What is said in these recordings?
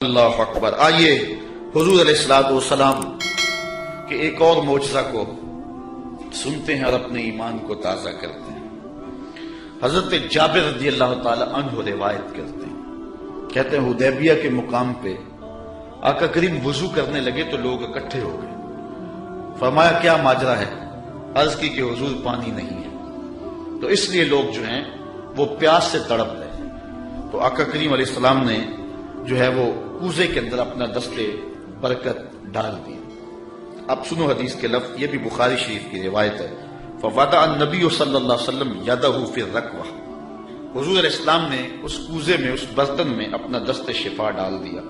اللہ اکبر۔ آئیے حضور علیہ الصلوۃ والسلام کے ایک اور معجزہ کو سنتے ہیں اور اپنے ایمان کو تازہ کرتے ہیں۔ حضرت جابر رضی اللہ تعالی عنہ روایت کرتے ہیں، کہتے ہیں حدیبیہ کے مقام پہ آقا کریم وضو کرنے لگے تو لوگ اکٹھے ہو گئے۔ فرمایا کیا ماجرا ہے؟ عرض کی کہ حضور پانی نہیں ہے، تو اس لیے لوگ جو ہیں وہ پیاس سے تڑپ رہے ہیں۔ تو آقا کریم علیہ السلام نے جو ہے وہ کوزے کے اندر اپنا دستے برکت ڈال دیا۔ اب سنو حدیث کے لفظ، یہ بھی بخاری شریف کی روایت ہے۔ فوضع النبی صلی اللہ علیہ وسلم یدہ فی الرکوہ، حضور علیہ السلام نے اس کوزے میں، اس برتن میں اپنا دست شفا ڈال دیا۔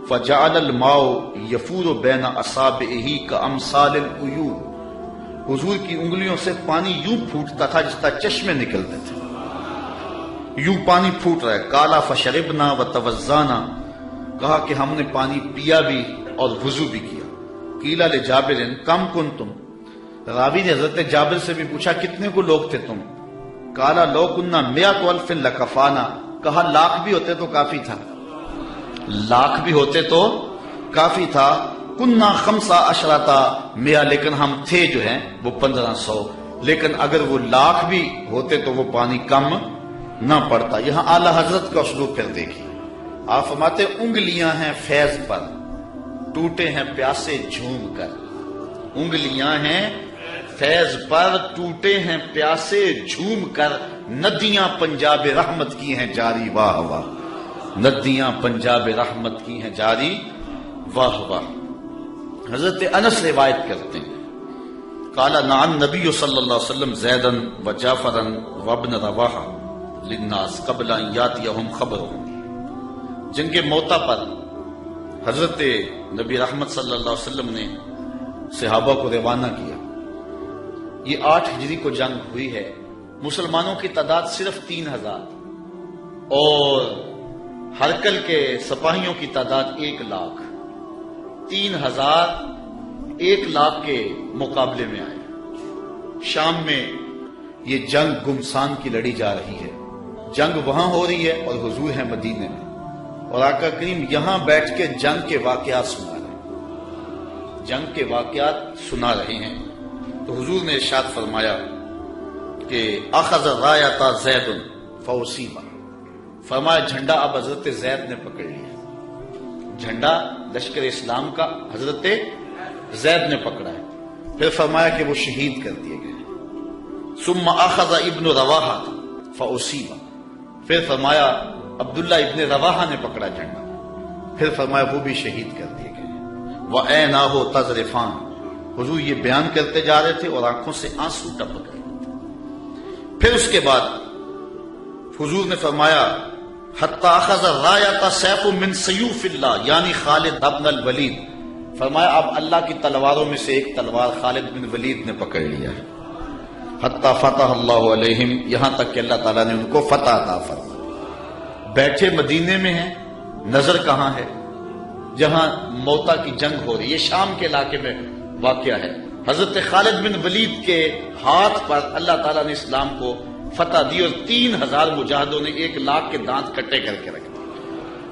فجعل الماء یفور بین اصابعہ کامثال العیون، حضور کی انگلیوں سے پانی یوں پھوٹتا تھا جس طرح چشمے نکلتے تھے، یوں پانی پھوٹ رہا ہے۔ قالا فشربنا وتوضانا، کہا کہ ہم نے پانی پیا بھی اور وضو بھی کیا۔ قیل لجابر کم کنتم، راوی نے حضرت جابر سے بھی پوچھا کتنے کو لوگ تھے تم؟ قالا لو کنا مئۃ الف لکفانا، کہا لاکھ بھی ہوتے تو کافی تھا، لاکھ بھی ہوتے تو کافی تھا۔ کنا خمسہ عشرۃ مئہ، لیکن ہم تھے جو ہیں وہ 1500، لیکن اگر وہ لاکھ بھی ہوتے تو وہ پانی کم نہ پڑتا۔ یہاں اعلی حضرت کا اسلوب پھر دیکھیے، آپ فرماتے انگلیاں ہیں فیض پر، ٹوٹے ہیں پیاسے جھوم کر۔ انگلیاں ہیں فیض پر، ٹوٹے ہیں پیاسے جھوم کر، ندیاں پنجاب رحمت کی ہیں جاری واہ واہ، ندیاں پنجاب رحمت کی ہیں جاری واہ واہ۔ حضرت انس روایت کرتے ہیں، قال نعم نبی صلی اللہ علیہ وسلم زیدا وجعفرا وابن رواحہ للناس قبل ان یاتیہم خبرہم، جنگ موتا پر حضرت نبی رحمت صلی اللہ علیہ وسلم نے صحابہ کو روانہ کیا۔ یہ 8 ہجری کو جنگ ہوئی ہے، مسلمانوں کی تعداد صرف 3000 اور ہرکل کے سپاہیوں کی تعداد 1 لاکھ۔ 3000 1 لاکھ کے مقابلے میں آئے۔ شام میں یہ جنگ گمسان کی لڑی جا رہی ہے، جنگ وہاں ہو رہی ہے اور حضور ہیں مدینے میں، اور آقا کریم یہاں بیٹھ کے جنگ کے واقعات سنا رہے ہیں، جنگ کے واقعات سنا رہے ہیں۔ تو حضور نے ارشاد فرمایا کہ اخذ رایۃ زید فاصیب، فرمایا جھنڈا اب حضرت زید نے پکڑ لیا، جھنڈا لشکر اسلام کا حضرت زید نے پکڑا ہے۔ پھر فرمایا کہ وہ شہید کر دیے گئے۔ ثم اخذ ابن رواحہ فاصیب، پھر فرمایا عبداللہ ابن رواحہ نے پکڑا جھنڈا، پھر فرمایا وہ بھی شہید کر دیے گئے۔ وَعَيْنَاهُ تَذْرِفَانِ، حضور یہ بیان کرتے جا رہے تھے اور آنکھوں سے آنسو ٹپک رہے تھے۔ پھر اس کے بعد حضور نے فرمایا حَتَّى أَخَذَ الرَّايَةَ سَيْفٌ مِّن سَيُوفِ اللَّهِ، یعنی خالد ابن الولید، فرمایا اب اللہ کی تلواروں میں سے ایک تلوار خالد بن ولید نے پکڑ لیا ہے۔ حَتَّى فَتَحَ اللَّهُ عَلَيْهِمْ، یہاں تک کہ اللہ تعالیٰ نے ان کو فتح عطا فرمایا۔ بیٹھے مدینے میں ہیں، نظر کہاں ہے؟ جہاں موتا کی جنگ ہو رہی ہے، یہ شام کے علاقے میں واقعہ ہے۔ حضرت خالد بن ولید کے ہاتھ پر اللہ تعالیٰ نے اسلام کو فتح دی اور 3000 مجاہدوں نے 1 لاکھ کے دانت کٹے کر کے رکھ دیے،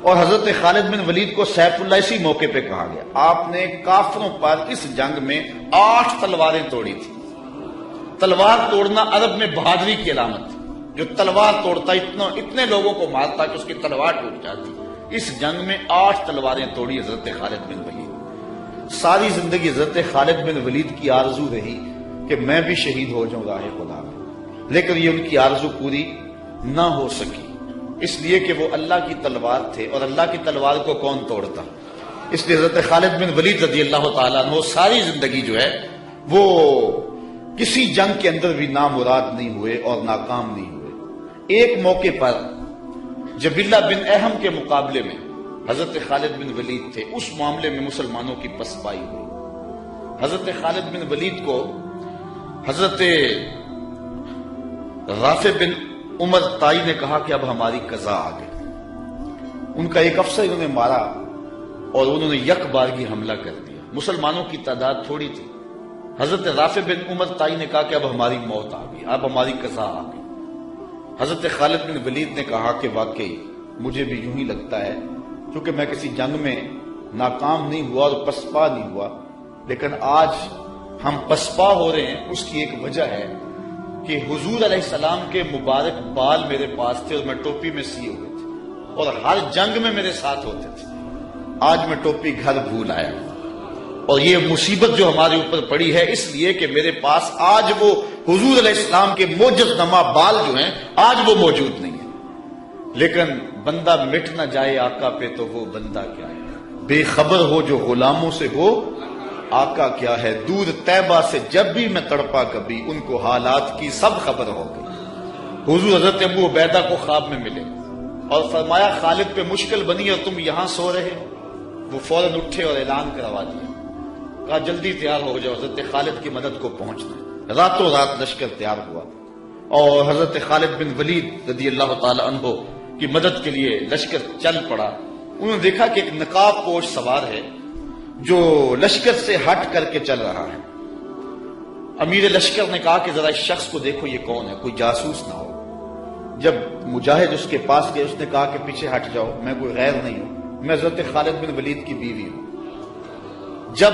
اور حضرت خالد بن ولید کو سیف اللہ اسی موقع پہ کہا گیا۔ آپ نے کافروں پر اس جنگ میں 8 تلواریں توڑی تھی۔ تلوار توڑنا عرب میں بہادری کی علامت تھی، جو تلوار توڑتا اتنے لوگوں کو مارتا کہ اس کی تلوار ٹوٹ جاتی۔ اس جنگ میں 8 تلواریں توڑی حضرت خالد بن ولید۔ ساری زندگی حضرت خالد بن ولید کی آرزو رہی کہ میں بھی شہید ہو جاؤں راہ خدا میں، لیکن یہ ان کی آرزو پوری نہ ہو سکی، اس لیے کہ وہ اللہ کی تلوار تھے، اور اللہ کی تلوار کو کون توڑتا؟ اس لیے حضرت خالد بن ولید رضی اللہ تعالیٰ عنہ ساری زندگی جو ہے وہ کسی جنگ کے اندر بھی نامراد نہیں ہوئے اور ناکام نہیں ہوئے۔ ایک موقع پر جبیلہ بن احم کے مقابلے میں حضرت خالد بن ولید تھے، اس معاملے میں مسلمانوں کی پسپائی ہوئی۔ حضرت خالد بن ولید کو حضرت رافع بن عمر طائی نے کہا کہ اب ہماری قضا آ گئی۔ ان کا ایک افسر انہوں نے مارا اور انہوں نے یک بارگی حملہ کر دیا، مسلمانوں کی تعداد تھوڑی تھی۔ حضرت رافع بن عمر طائی نے کہا کہ اب ہماری موت آ گئی، اب ہماری قضا آ گئی۔ حضرت خالد بن ولید نے کہا کہ واقعی مجھے بھی یوں ہی لگتا ہے چونکہ میں کسی جنگ میں ناکام نہیں ہوا اور پسپا نہیں ہوا، لیکن آج ہم پسپا ہو رہے ہیں، اس کی ایک وجہ ہے کہ حضور علیہ السلام کے مبارک بال میرے پاس تھے اور میں ٹوپی میں سیے ہوئے تھے اور ہر جنگ میں میرے ساتھ ہوتے تھے۔ آج میں ٹوپی گھر بھول آیا اور یہ مصیبت جو ہمارے اوپر پڑی ہے اس لیے کہ میرے پاس آج وہ حضور علیہ السلام کے معجز نما بال جو ہیں آج وہ موجود نہیں ہیں۔ لیکن بندہ مٹ نہ جائے آقا پہ تو وہ بندہ کیا ہے، بے خبر ہو جو غلاموں سے ہو آقا کیا ہے، دور طیبہ سے جب بھی میں تڑپا کبھی ان کو حالات کی سب خبر ہو گئی۔ حضور حضرت ابو عبیدہ کو خواب میں ملے اور فرمایا خالد پہ مشکل بنی اور تم یہاں سو رہے ہو۔ وہ فوراً اٹھے اور اعلان کروا دیا، کہا جلدی تیار ہو جاؤ، حضرت خالد کی مدد کو پہنچنا ہے۔ راتوں رات لشکر تیار ہوا اور حضرت خالد بن ولید رضی اللہ تعالی عنہ کی مدد کے لیے لشکر چل پڑا۔ انہوں نے دیکھا کہ ایک نقاب پوش سوار ہے جو لشکر سے ہٹ کر کے چل رہا ہے۔ امیر لشکر نے کہا کہ ذرا اس شخص کو دیکھو یہ کون ہے، کوئی جاسوس نہ ہو۔ جب مجاہد اس کے پاس گئے اس نے کہا کہ پیچھے ہٹ جاؤ، میں کوئی غیر نہیں ہوں، میں حضرت خالد بن ولید کی بیوی ہوں۔ جب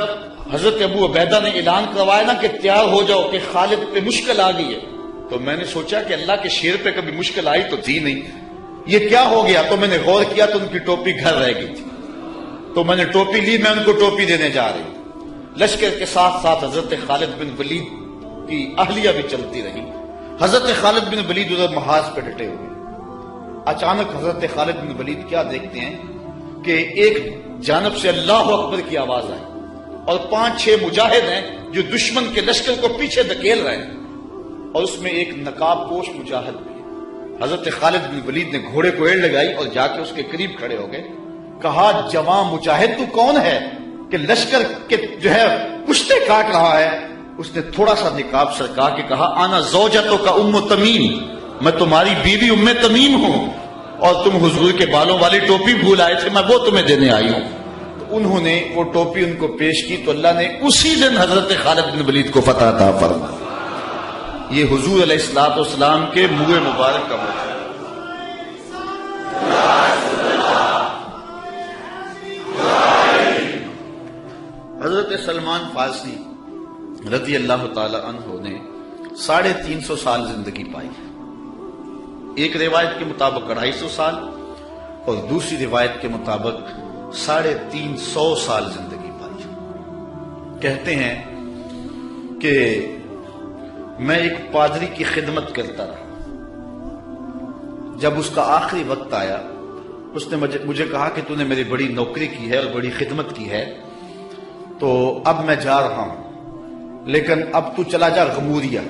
حضرت ابو عبیدہ نے اعلان کروایا نا کہ تیار ہو جاؤ کہ خالد پہ مشکل آ گئی ہے، تو میں نے سوچا کہ اللہ کے شیر پہ کبھی مشکل آئی تو تھی نہیں، یہ کیا ہو گیا؟ تو میں نے غور کیا تو ان کی ٹوپی گھر رہ گئی تھی، تو میں نے ٹوپی لی، میں ان کو ٹوپی دینے جا رہی ہوں۔ لشکر کے ساتھ ساتھ حضرت خالد بن ولید کی اہلیہ بھی چلتی رہی۔ حضرت خالد بن ولید ادھر محاذ پہ ڈٹے ہوئے، اچانک حضرت خالد بن ولید کیا دیکھتے ہیں کہ ایک جانب سے اللہ اکبر کی آواز آئی اور 5-6 مجاہد ہیں جو دشمن کے لشکر کو پیچھے دھکیل رہے ہیں، اور اس میں ایک نقاب پوش مجاہد بھی ہے۔ حضرت خالد بن ولید نے گھوڑے کو ایڑ لگائی اور جا کے اس کے قریب کھڑے ہو گئے، کہا جوان مجاہد تو کون ہے کہ لشکر کے جو ہے پشتے کاٹ رہا ہے؟ اس نے تھوڑا سا نقاب سرکا کے کہا انا زوجتو کا ام تمیم، میں تمہاری بیوی ام تمیم ہوں اور تم حضور کے بالوں والی ٹوپی بھول آئے تھے، میں وہ تمہیں دینے آئی ہوں۔ تو انہوں نے وہ ٹوپی ان کو پیش کی تو اللہ نے اسی دن حضرت خالد بن ولید کو فتح عطا فرمائی۔ یہ حضور علیہ الصلوۃ والسلام کے منہ مبارک کا موقع ہے۔ حضرت سلمان فارسی رضی اللہ تعالی عنہ نے 350 سال زندگی پائی، ایک روایت کے مطابق 250 سال اور دوسری روایت کے مطابق 350 سال زندگی پائی۔ کہتے ہیں کہ میں ایک پادری کی خدمت کرتا رہا، جب اس کا آخری وقت آیا اس نے مجھے کہا کہ تو نے میری بڑی نوکری کی ہے اور بڑی خدمت کی ہے، تو اب میں جا رہا ہوں، لیکن اب تو چلا جا غموریہ،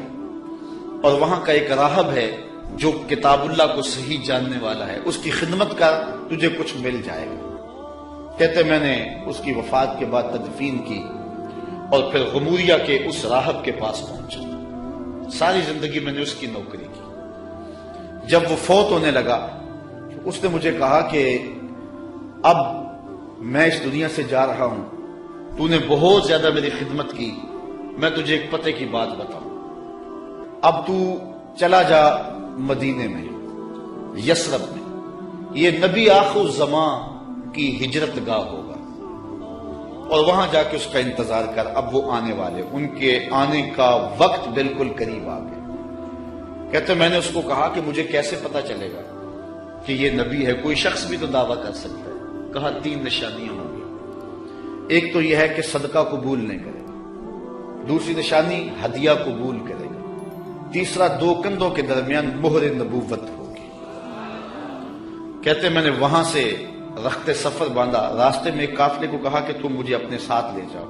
اور وہاں کا ایک راہب ہے جو کتاب اللہ کو صحیح جاننے والا ہے، اس کی خدمت کر، تجھے کچھ مل جائے گا۔ کہتے میں نے اس کی وفات کے بعد تدفین کی اور پھر غموریہ کے اس راہب کے پاس پہنچا۔ ساری زندگی میں نے اس کی نوکری کی۔ جب وہ فوت ہونے لگا اس نے مجھے کہا کہ اب میں اس دنیا سے جا رہا ہوں، تو نے بہت زیادہ میری خدمت کی، میں تجھے ایک پتے کی بات بتاؤں، اب تو چلا جا مدینے میں، یثرب میں، یہ نبی آخر الزمان کی ہجرت گاہ ہوگا، اور وہاں جا کے اس کا انتظار کر، اب وہ آنے والے، ان کے آنے کا وقت بالکل قریب آ گیا۔ کہتے میں نے اس کو کہا کہ مجھے کیسے پتا چلے گا کہ یہ نبی ہے، کوئی شخص بھی تو دعویٰ کر سکتا ہے۔ کہا 3 نشانیاں ہوں گی، ایک تو یہ ہے کہ صدقہ قبول نہیں کرے گا، دوسری نشانی ہدیہ قبول کرے گا، تیسرا 2 کندھوں کے درمیان مہر نبوت ہوگی۔ کہتے میں نے وہاں سے رخت سفر باندھا، راستے میں ایک قافلے کو کہا کہ تم مجھے اپنے ساتھ لے جاؤ،